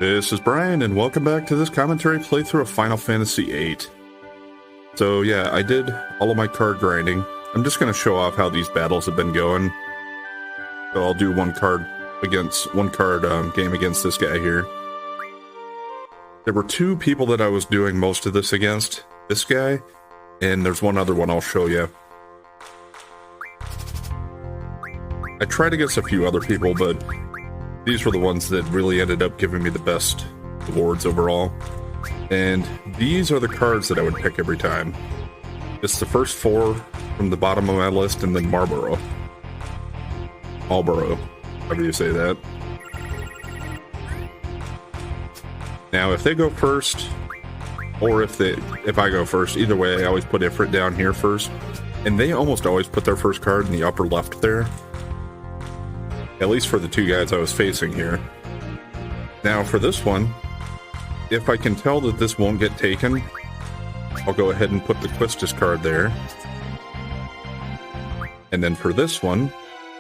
This is Brian, and welcome back to this commentary playthrough of Final Fantasy VIII. So yeah, I did all of my card grinding. I'm just going to show off how these battles have been going. So I'll do one card game against this guy here. There were two people that I was doing most of this against. This guy, and there's one other one I'll show you. I tried against a few other people, but these were the ones that really ended up giving me the best awards overall. And these are the cards that I would pick every time. It's the first four from the bottom of my list, and then Marlboro, however you say that. Now, if they go first, or if I go first, either way, I always put Ifrit down here first. And they almost always put their first card in the upper left there. At least for the two guys I was facing here. Now for this one, if I can tell that this won't get taken, I'll go ahead and put the Quistis card there. And then for this one,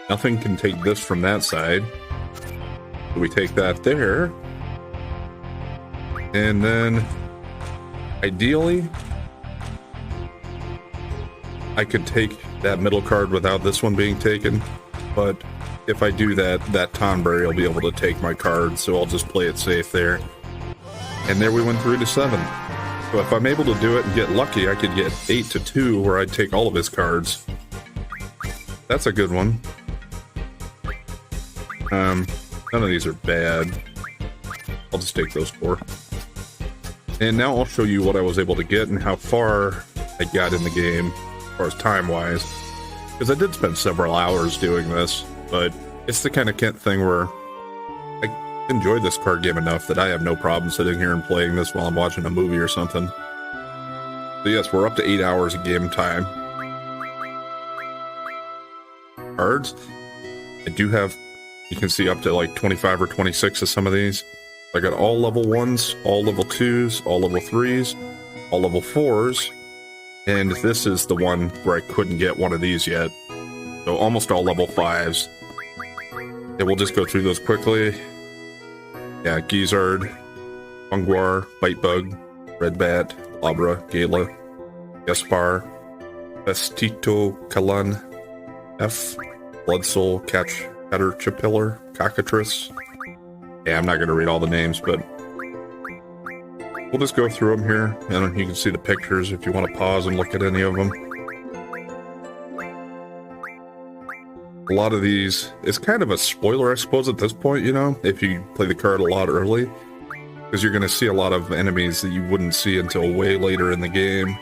nothing can take this from that side. So we take that there. And then, ideally, I could take that middle card without this one being taken, but if I do that, that Tonberry will be able to take my card, so I'll just play it safe there. And there we went 3-7. So if I'm able to do it and get lucky, I could get 8-2, where I'd take all of his cards. That's a good one. None of these are bad. I'll just take those four. And now I'll show you what I was able to get and how far I got in the game, as far as time-wise. Because I did spend several hours doing this. But it's the kind of thing where I enjoy this card game enough that I have no problem sitting here and playing this while I'm watching a movie or something. So yes, we're up to 8 hours of game time. Cards, I do have, you can see up to like 25 or 26 of some of these. I got all level 1s, all level 2s, all level 3s, all level 4s, and this is the one where I couldn't get one of these yet. So almost all level 5s. Yeah, we'll just go through those quickly. Yeah, Gizzard, Ungwar, Bitebug, Red Bat, Labra, Gala, Gaspar, Vestito, Kalan, F, Bloodsoul, Caterpillar, Cockatrice. Yeah, I'm not going to read all the names, but we'll just go through them here, and you can see the pictures if you want to pause and look at any of them. A lot of these, it's kind of a spoiler, I suppose, at this point, you know, if you play the card a lot early, because you're going to see a lot of enemies that you wouldn't see until way later in the game.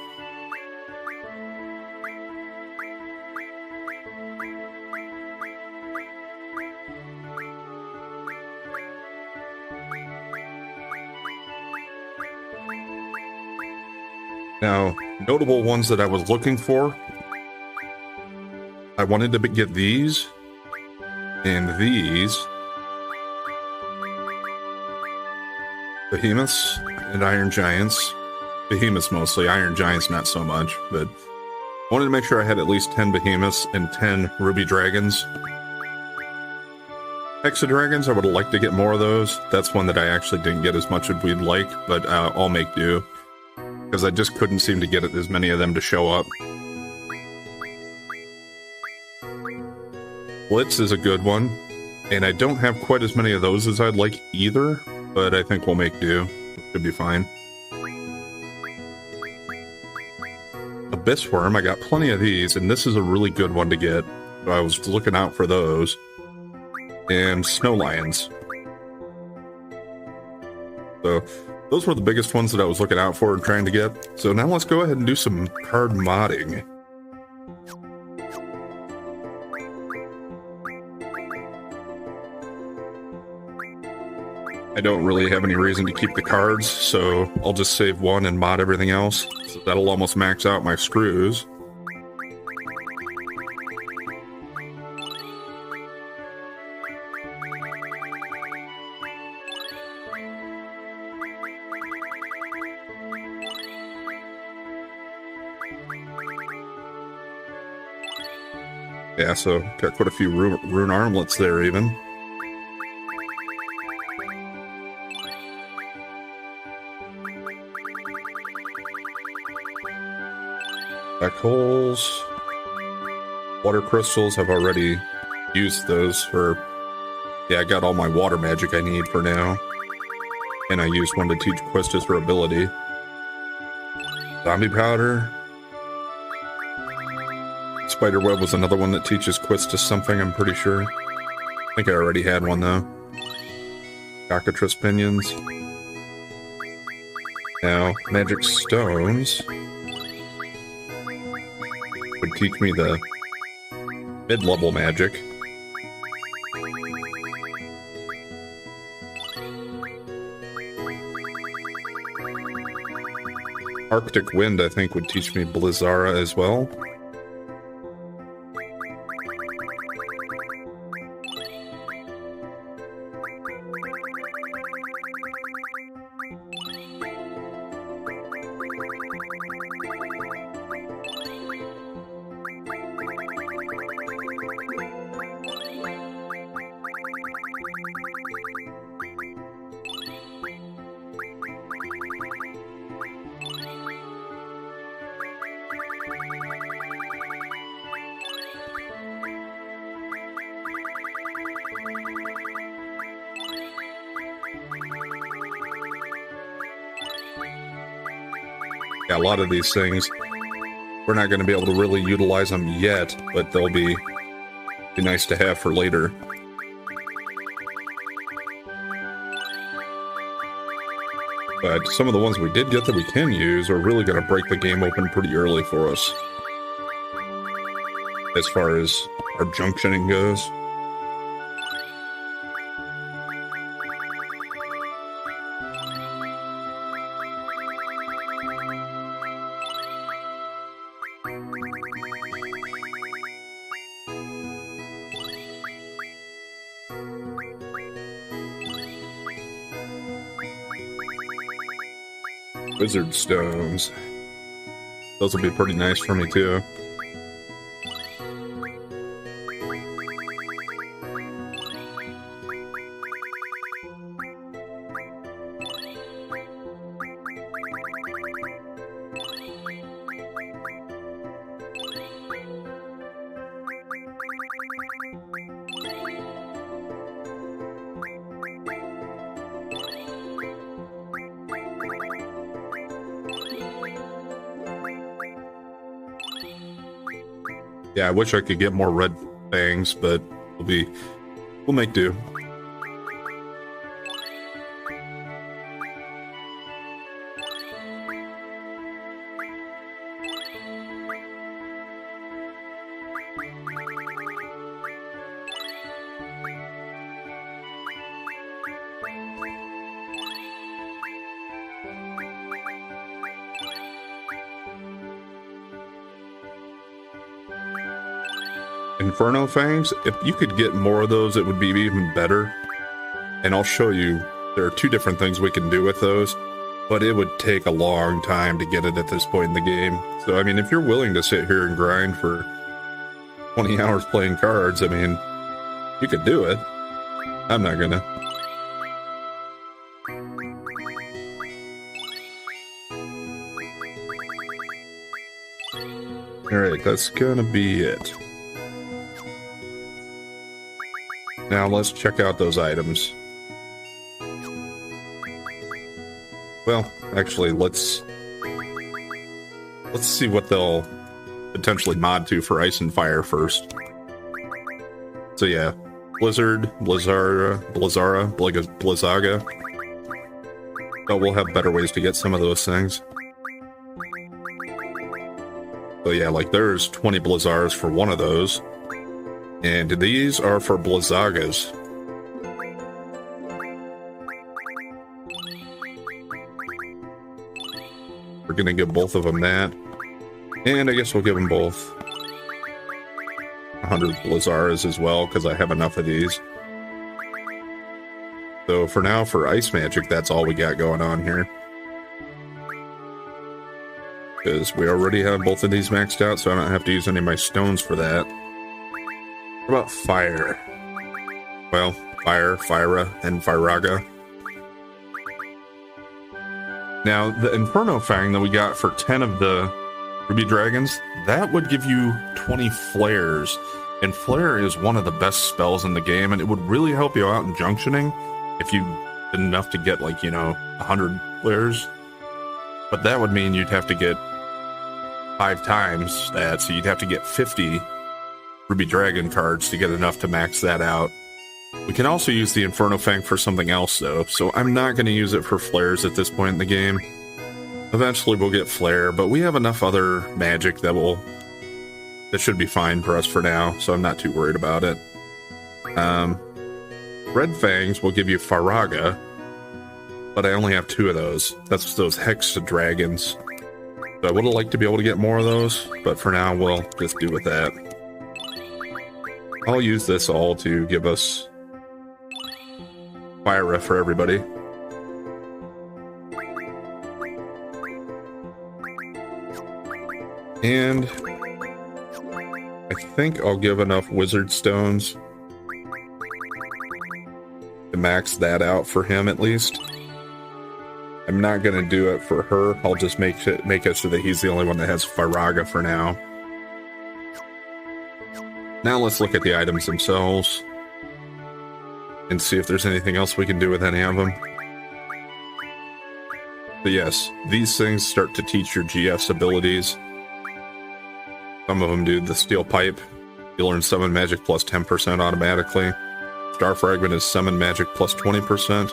Now, notable ones that I was looking for, I wanted to get these, and these, Behemoths and Iron Giants. Behemoths mostly, Iron Giants not so much, but I wanted to make sure I had at least 10 Behemoths and 10 Ruby Dragons. Hexadragons, I would like to get more of those. That's one that I actually didn't get as much as we'd like, but I'll make do, because I just couldn't seem to get as many of them to show up. Blitz is a good one, and I don't have quite as many of those as I'd like either, but I think we'll make do. Should be fine. Abyss Worm, I got plenty of these, and this is a really good one to get, so I was looking out for those. And Snow Lions. So those were the biggest ones that I was looking out for and trying to get. So now let's go ahead and do some card modding. I don't really have any reason to keep the cards, so I'll just save one and mod everything else. So that'll almost max out my screws. Yeah, so got quite a few rune armlets there even. Black holes. Water crystals, I've already used those for... Yeah, I got all my water magic I need for now. And I used one to teach Questus her ability. Zombie powder. Spiderweb was another one that teaches Questus something, I'm pretty sure. I think I already had one, though. Cockatrice pinions. Now, magic stones would teach me the mid-level magic. Arctic Wind, I think, would teach me Blizzara as well. Yeah, a lot of these things, we're not going to be able to really utilize them yet, but they'll be nice to have for later. But some of the ones we did get that we can use are really going to break the game open pretty early for us, as far as our junctioning goes. Wizard stones. Those will be pretty nice for me too. Yeah, I wish I could get more red fangs, but we'll make do. Inferno Fangs, if you could get more of those, it would be even better. And I'll show you, there are two different things we can do with those, but it would take a long time to get it at this point in the game. So, I mean, if you're willing to sit here and grind for 20 hours playing cards, I mean, you could do it. I'm not gonna. Alright, that's gonna be it. Now let's check out those items. Well, actually, let's see what they'll potentially mod to for Ice and Fire first. So yeah, Blizzard, Blizzaga. But we'll have better ways to get some of those things. So yeah, like there's 20 Blizzars for one of those. And these are for Blizzagas. We're gonna give both of them that. And I guess we'll give them both 100 Blizzaras as well, because I have enough of these. So for now, for Ice Magic, that's all we got going on here. Because we already have both of these maxed out, so I don't have to use any of my stones for that. What about Fire? Well, Fire, Fyra, and Fyraga. Now, the Inferno Fang that we got for 10 of the Ruby Dragons, that would give you 20 flares. And flare is one of the best spells in the game, and it would really help you out in junctioning if you did enough to get, like, 100 flares. But that would mean you'd have to get 5 times that, so you'd have to get 50 Ruby Dragon cards to get enough to max that out. We can also use the Inferno Fang for something else, though, so I'm not going to use it for flares at this point in the game. Eventually we'll get flare, but we have enough other magic that should be fine for us for now, so I'm not too worried about it. Red Fangs will give you Faraga, but I only have 2 of those. That's those Hex Dragons. So I would have liked to be able to get more of those, but for now we'll just do with that. I'll use this all to give us Fire Ref for everybody. And I think I'll give enough Wizard Stones to max that out for him at least. I'm not going to do it for her. I'll just make it so that he's the only one that has Firaga for now. Now let's look at the items themselves and see if there's anything else we can do with any of them. But yes, these things start to teach your GF's abilities. Some of them do. The Steel Pipe, you learn Summon Magic plus 10% automatically. Star Fragment is Summon Magic plus 20%,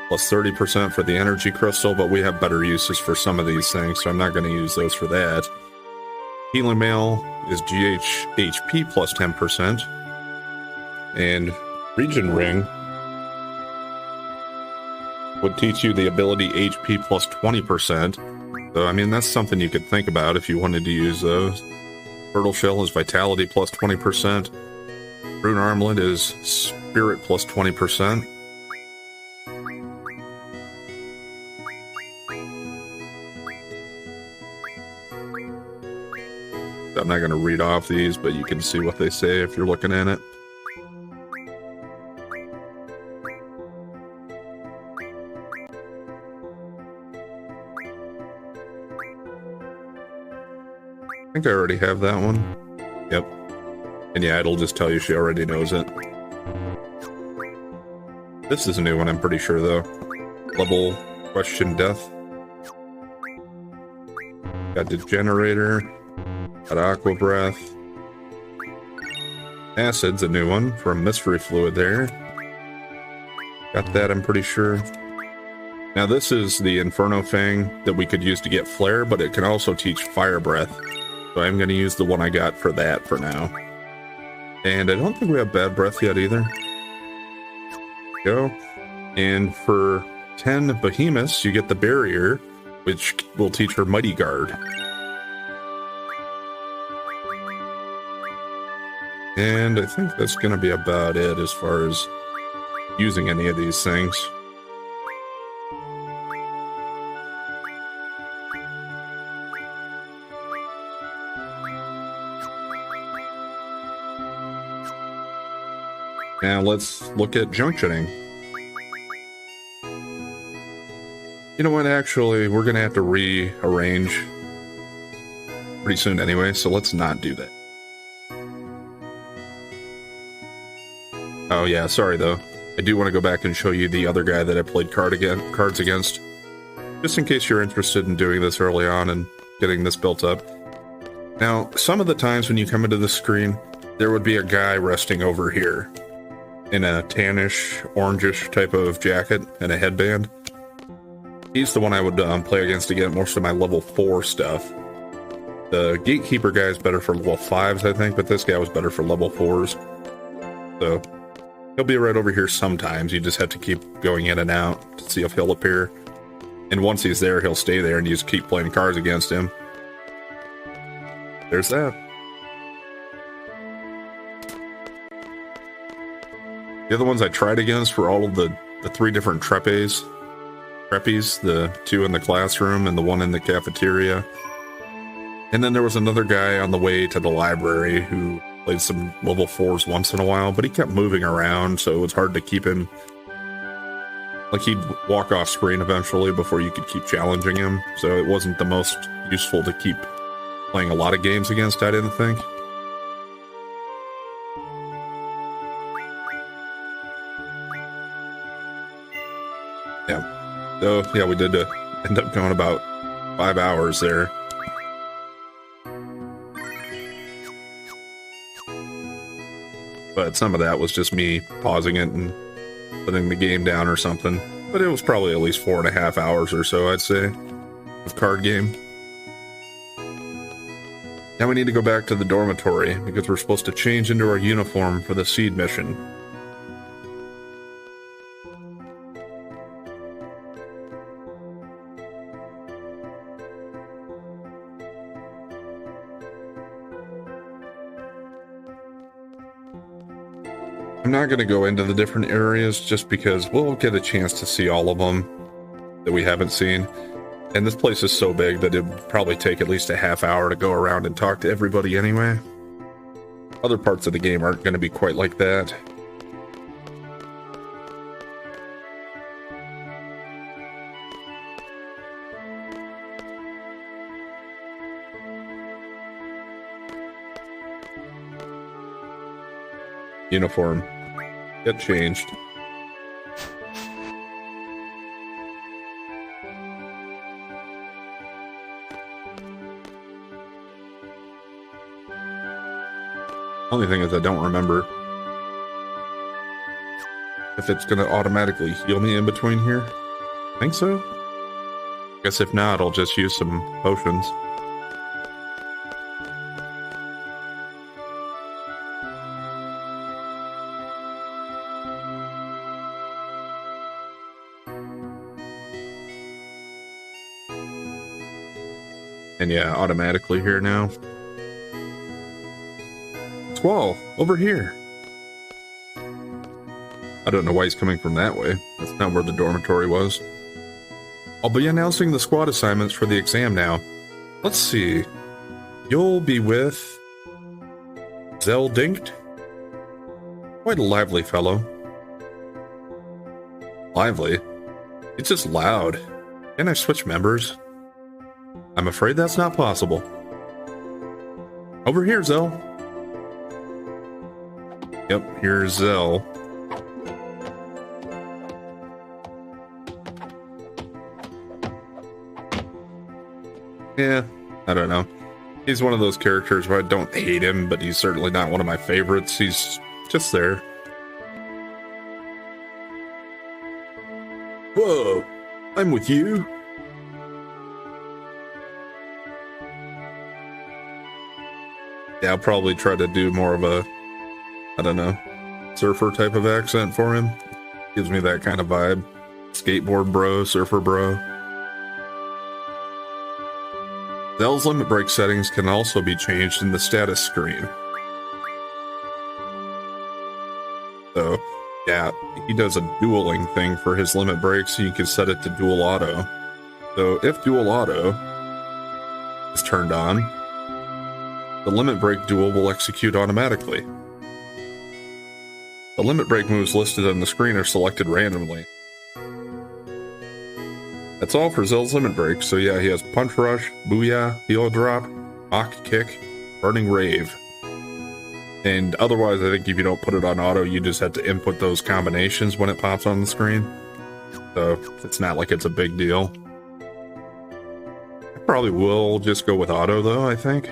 plus 30% for the Energy Crystal, but we have better uses for some of these things, so I'm not going to use those for that. Healing Mail is HP plus 10%. And Region Ring would teach you the ability HP plus 20%. So, I mean, that's something you could think about if you wanted to use those. Turtle Shell is Vitality plus 20%. Rune Armlet is Spirit plus 20%. I'm not going to read off these, but you can see what they say if you're looking at it. I think I already have that one. Yep. And yeah, it'll just tell you she already knows it. This is a new one, I'm pretty sure, though. Level Question Death. Got Degenerator. Got Aqua Breath. Acid's a new one from Mystery Fluid there. Got that, I'm pretty sure. Now this is the Inferno Fang that we could use to get Flare, but it can also teach Fire Breath. So I'm going to use the one I got for that for now. And I don't think we have Bad Breath yet either. Go. And for 10 Behemoths, you get the Barrier, which will teach her Mighty Guard. And I think that's going to be about it as far as using any of these things. Now let's look at junctioning. You know what, actually, we're going to have to rearrange pretty soon anyway, so let's not do that. Oh yeah, sorry though. I do want to go back and show you the other guy that I played cards against. Just in case you're interested in doing this early on and getting this built up. Now, some of the times when you come into the screen, there would be a guy resting over here in a tannish, orangish type of jacket and a headband. He's the one I would play against to get most of my level 4 stuff. The Gatekeeper guy is better for level 5s, I think, but this guy was better for level 4s. So, he'll be right over here sometimes. You just have to keep going in and out to see if he'll appear. And once he's there, he'll stay there and you just keep playing cards against him. There's that. The other ones I tried against were all of the 3 different Treppies, the 2 in the classroom and the 1 in the cafeteria. And then there was another guy on the way to the library who played some level 4s once in a while, but he kept moving around, so it was hard to keep him. Like, he'd walk off screen eventually before you could keep challenging him, so it wasn't the most useful to keep playing a lot of games against, I didn't think. Yeah. So, yeah, we did end up going about 5 hours there. But some of that was just me pausing it and putting the game down or something. But it was probably at least 4.5 hours or so, I'd say, of card game. Now we need to go back to the dormitory because we're supposed to change into our uniform for the SeeD mission. I'm not going to go into the different areas just because we'll get a chance to see all of them that we haven't seen. And this place is so big that it would probably take at least a half hour to go around and talk to everybody anyway. Other parts of the game aren't going to be quite like that. Uniform. Get changed. Only thing is I don't remember if it's going to automatically heal me in between here. I think so. Guess if not, I'll just use some potions. And yeah, automatically here now. Squall, over here. I don't know why he's coming from that way. That's not where the dormitory was. I'll be announcing the squad assignments for the exam now. Let's see. You'll be with Zeldinkt. Quite a lively fellow. Lively? It's just loud. Can I switch members? I'm afraid that's not possible. Over here, Zell. Yep, here's Zell. Yeah, I don't know. He's one of those characters where I don't hate him, but he's certainly not one of my favorites. He's just there. Whoa, I'm with you. Yeah, I'll probably try to do more of a, I don't know, surfer type of accent for him. Gives me that kind of vibe. Skateboard bro, surfer bro. Zell's limit break settings can also be changed in the status screen. So, yeah, he does a dueling thing for his limit break, so you can set it to dual auto. So if dual auto is turned on, the limit break duel will execute automatically. The limit break moves listed on the screen are selected randomly. That's all for Zell's limit break. So yeah, he has Punch Rush, Booyah, Heal Drop, Mock Kick, Burning Rave. And otherwise, I think if you don't put it on auto, you just have to input those combinations when it pops on the screen. So it's not like it's a big deal. I probably will just go with auto though, I think.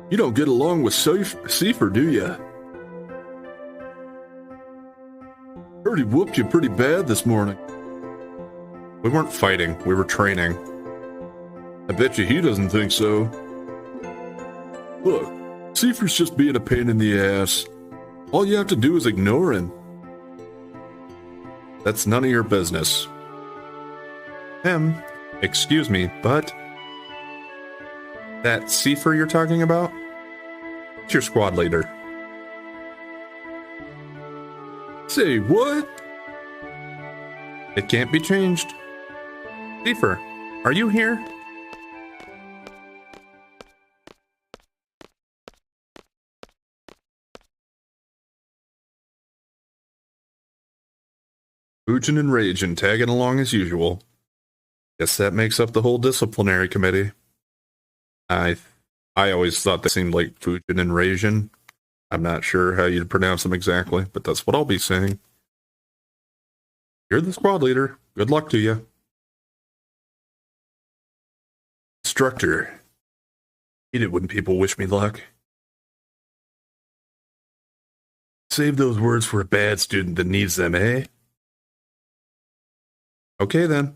You don't get along with Seifer, do ya? Heard he whooped you pretty bad this morning. We weren't fighting, we were training. I bet you he doesn't think so. Look, Seifer's just being a pain in the ass. All you have to do is ignore him. That's none of your business. Excuse me, but... that Seifer you're talking about? It's your squad leader. Say what? It can't be changed. Seifer, are you here? Boogin and raging, tagging along as usual. Guess that makes up the whole disciplinary committee. I I always thought they seemed like Fujin and Raijin. I'm not sure how you'd pronounce them exactly, but that's what I'll be saying. You're the squad leader. Good luck to you. Instructor. Hate it when people wish me luck. Save those words for a bad student that needs them, eh? Okay, then.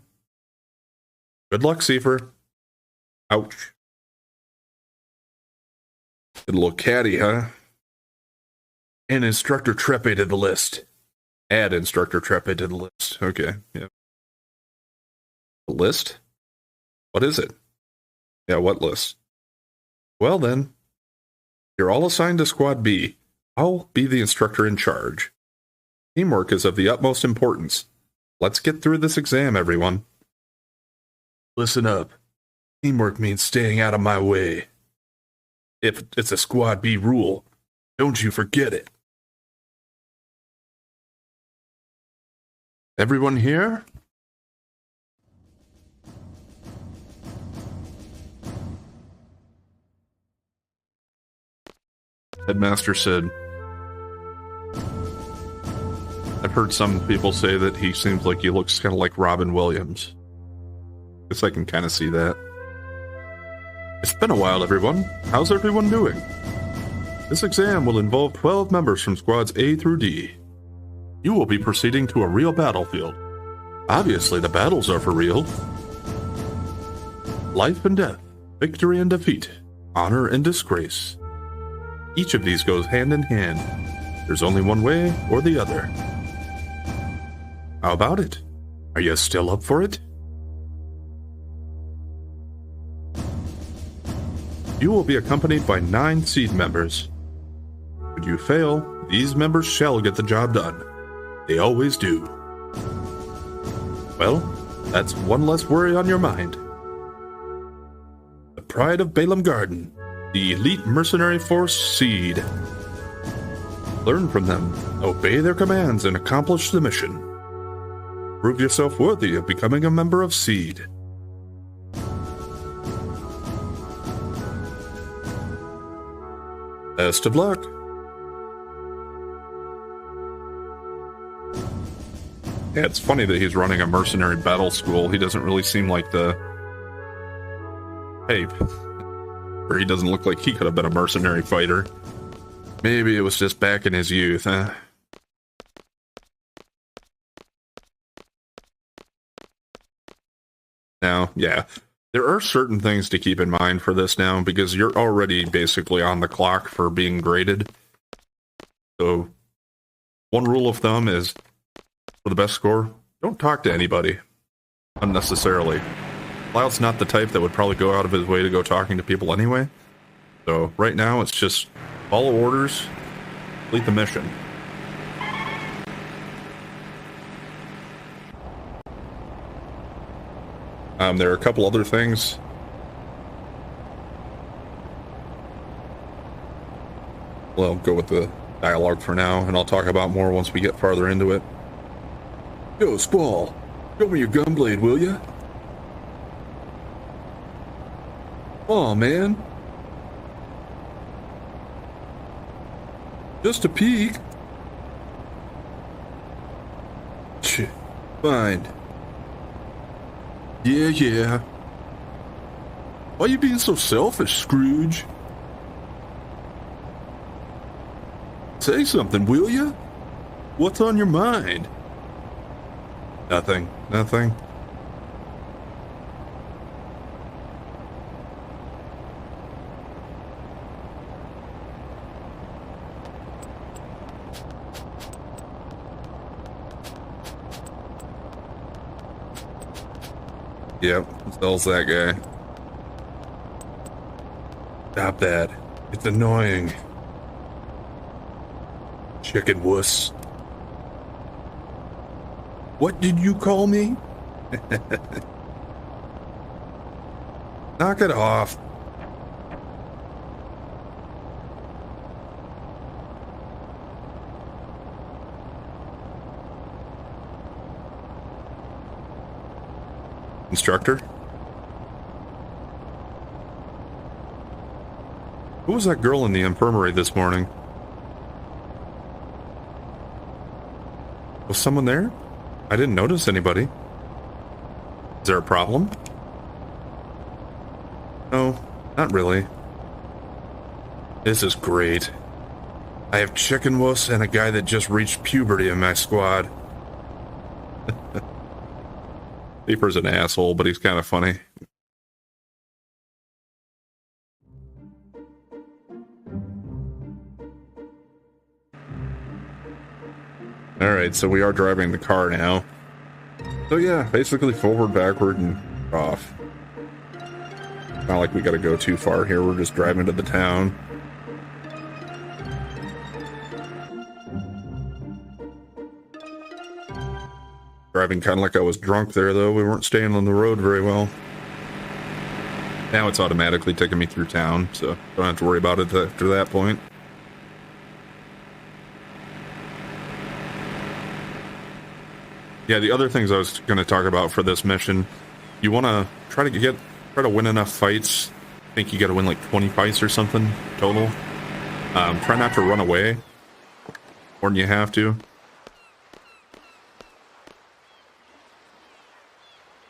Good luck, Seifer. Ouch. Good little caddy, huh? And Instructor Treppe to the list. Add Instructor Treppe to the list. Okay, yeah. The list? What is it? Yeah, what list? Well then, you're all assigned to Squad B. I'll be the instructor in charge. Teamwork is of the utmost importance. Let's get through this exam, everyone. Listen up. Teamwork means staying out of my way. If it's a Squad B rule, don't you forget it. Everyone here? Headmaster said, I've heard some people say that he seems like he looks kind of like Robin Williams. Guess I can kind of see that. It's been a while, everyone. How's everyone doing? This exam will involve 12 members from squads A through D. You will be proceeding to a real battlefield. Obviously, the battles are for real. Life and death, victory and defeat, honor and disgrace. Each of these goes hand in hand. There's only one way or the other. How about it? Are you still up for it? You will be accompanied by 9 SeeD members. Should you fail, these members shall get the job done. They always do. Well, that's one less worry on your mind. The pride of Balaam Garden, the elite mercenary force SeeD. Learn from them, obey their commands, and accomplish the mission. Prove yourself worthy of becoming a member of SeeD. Best of luck. Yeah, it's funny that he's running a mercenary battle school. He doesn't really seem like the type. Or he doesn't look like he could have been a mercenary fighter. Maybe it was just back in his youth, huh? Now, yeah, there are certain things to keep in mind for this now, because you're already basically on the clock for being graded. So, one rule of thumb is, for the best score, don't talk to anybody unnecessarily. Cloud's not the type that would probably go out of his way to go talking to people anyway. So right now it's just follow orders, complete the mission. There are a couple other things. Well, I'll go with the dialogue for now, and I'll talk about more once we get farther into it. Yo, Squall, show me your gunblade, will ya? Aw, man. Just a peek. Fine. Yeah. Why you being so selfish, Scrooge? Say something, will ya? What's on your mind? Nothing. Yep, sells that guy. Stop that. It's annoying. Chicken wuss. What did you call me? Knock it off. Instructor? Who was that girl in the infirmary this morning? Was someone there? I didn't notice anybody. Is there a problem? No, not really. This is great. I have chicken wuss and a guy that just reached puberty in my squad. Leaper's an asshole, but he's kind of funny. Alright, so we are driving the car now. So yeah, basically forward, backward, and off. Not like we gotta go too far here, we're just driving to the town. Driving kind of like I was drunk there, though. We weren't staying on the road very well. Now it's automatically taking me through town, so don't have to worry about it after that point. Yeah, the other things I was going to talk about for this mission, you want to try to win enough fights. I think you got to win like 20 fights or something total. Try not to run away more than you have to.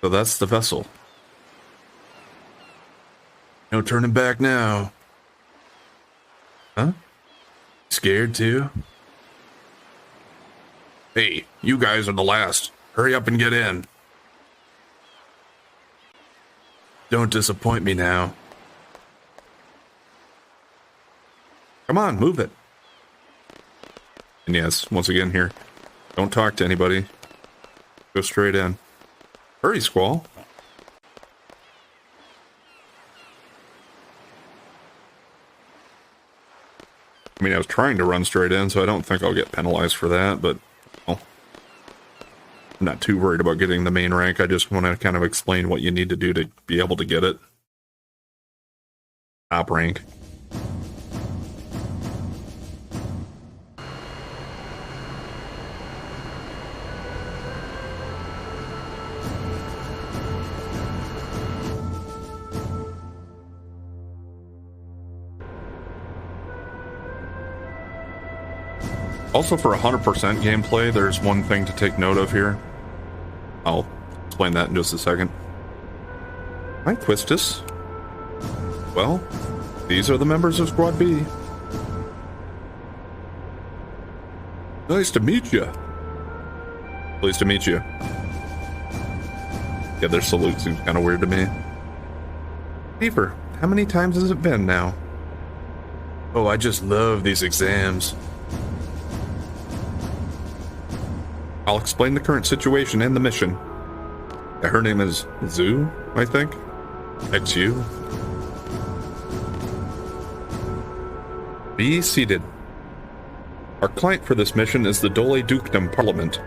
So that's the vessel. No turning back now. Huh? Scared too? Hey, you guys are the last. Hurry up and get in. Don't disappoint me now. Come on, move it. And yes, once again here, don't talk to anybody. Go straight in. Hurry, Squall. I mean, I was trying to run straight in, so I don't think I'll get penalized for that, but well, I'm not too worried about getting the main rank. I just want to kind of explain what you need to do to be able to get it. Top rank. Also, for 100% gameplay, there's one thing to take note of here. I'll explain that in just a second. Hi, Quistis. Well, these are the members of Squad B. Nice to meet you. Pleased to meet you. Yeah, their salute seems kind of weird to me. Beaver, how many times has it been now? Oh, I just love these exams. I'll explain the current situation and the mission. Yeah, her name is Zoo, I think. XU. Be seated. Our client for this mission is the Dole Dukedom Parliament.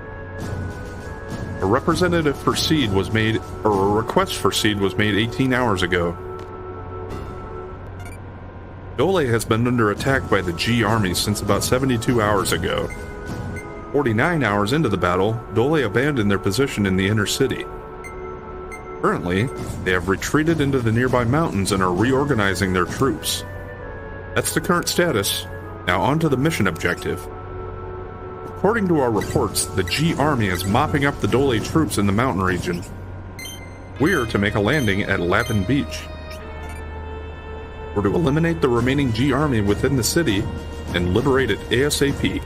A representative for SeeD was made, or a request for SeeD was made 18 hours ago. Dole has been under attack by the G army since about 72 hours ago. 49 hours into the battle, Dole abandoned their position in the inner city. Currently, they have retreated into the nearby mountains and are reorganizing their troops. That's the current status. Now on to the mission objective. According to our reports, the G army is mopping up the Dole troops in the mountain region. We are to make a landing at Lapin Beach. We're to eliminate the remaining G army within the city and liberate it ASAP.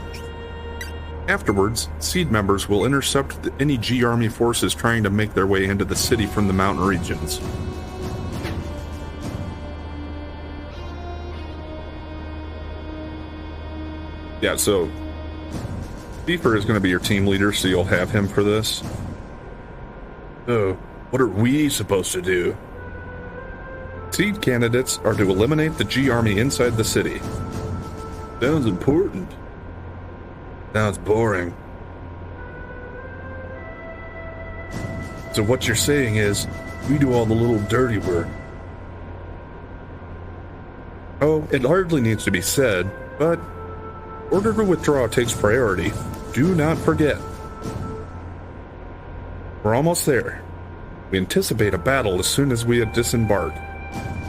Afterwards, SeeD members will intercept any G army forces trying to make their way into the city from the mountain regions. Yeah, so Beaver is going to be your team leader, so you'll have him for this. So, what are we supposed to do? SeeD candidates are to eliminate the G army inside the city. Sounds important. Sounds boring. So what you're saying is, we do all the little dirty work. Oh, it hardly needs to be said, but order to withdraw takes priority. Do not forget. We're almost there. We anticipate a battle as soon as we disembark.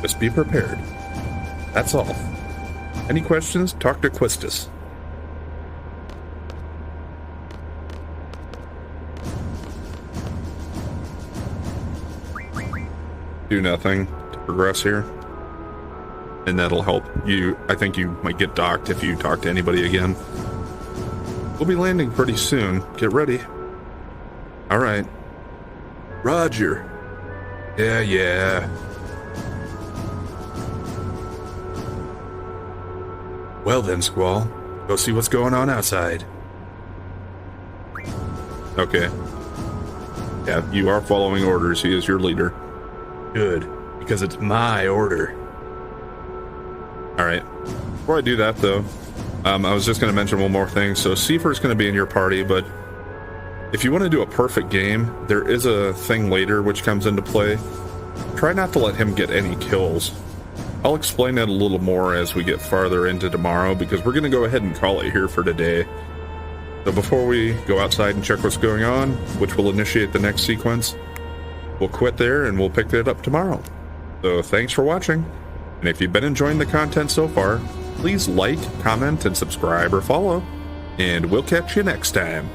Just be prepared. That's all. Any questions? Talk to Quistis. Do nothing to progress here. And that'll help you. I think you might get docked if you talk to anybody again. We'll be landing pretty soon. Get ready. All right. Roger. Yeah. Well then, Squall. Go see what's going on outside. Okay. Yeah, you are following orders. He is your leader. Good, because it's my order. Alright. Before I do that, though, I was just going to mention one more thing. So, Seifer's going to be in your party, but if you want to do a perfect game, there is a thing later which comes into play. Try not to let him get any kills. I'll explain that a little more as we get farther into tomorrow, because we're going to go ahead and call it here for today. So before we go outside and check what's going on, which will initiate the next sequence, we'll quit there and we'll pick it up tomorrow. So thanks for watching, and if you've been enjoying the content so far, please like, comment, and subscribe or follow, and we'll catch you next time.